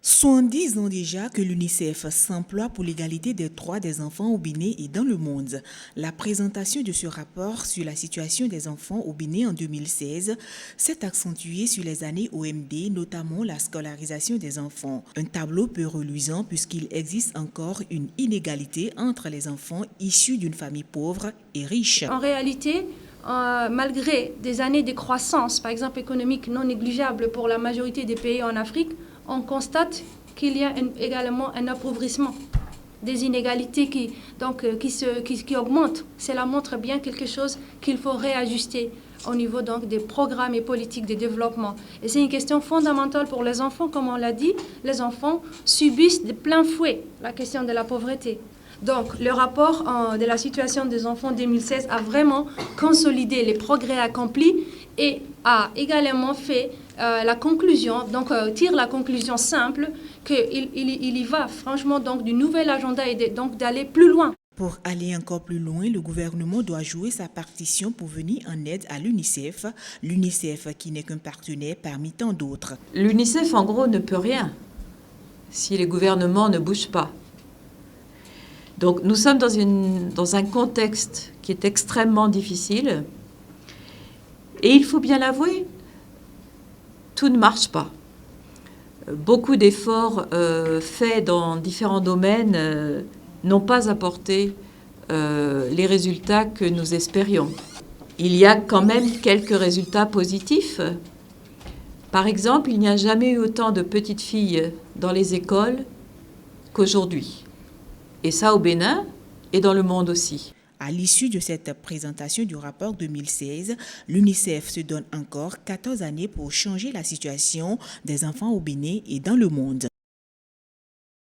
70 ans déjà que l'UNICEF s'emploie pour l'égalité des droits des enfants au Bénin et dans le monde. La présentation de ce rapport sur la situation des enfants au Bénin en 2016 s'est accentuée sur les années OMD, notamment la scolarisation des enfants. Un tableau peu reluisant puisqu'il existe encore une inégalité entre les enfants issus d'une famille pauvre et riche. En réalité, malgré des années de croissance, par exemple économique non négligeable pour la majorité des pays en Afrique, on constate qu'il y a également un appauvrissement des inégalités qui augmentent. Cela montre bien quelque chose qu'il faut réajuster au niveau donc des programmes et politiques de développement. Et c'est une question fondamentale pour les enfants, comme on l'a dit. Les enfants subissent de plein fouet la question de la pauvreté. Donc, le rapport de la situation des enfants 2016 a vraiment consolidé les progrès accomplis et a également fait la conclusion, tire la conclusion simple qu'il y va franchement donc du nouvel agenda et donc d'aller plus loin. Pour aller encore plus loin, le gouvernement doit jouer sa partition pour venir en aide à l'UNICEF, l'UNICEF qui n'est qu'un partenaire parmi tant d'autres. L'UNICEF, en gros, ne peut rien si les gouvernements ne bougent pas. Donc nous sommes dans un contexte qui est extrêmement difficile et il faut bien l'avouer, tout ne marche pas. Beaucoup d'efforts faits dans différents domaines n'ont pas apporté les résultats que nous espérions. Il y a quand même quelques résultats positifs. Par exemple, il n'y a jamais eu autant de petites filles dans les écoles qu'aujourd'hui. Et ça au Bénin et dans le monde aussi. À l'issue de cette présentation du rapport 2016, l'UNICEF se donne encore 14 années pour changer la situation des enfants au Bénin et dans le monde.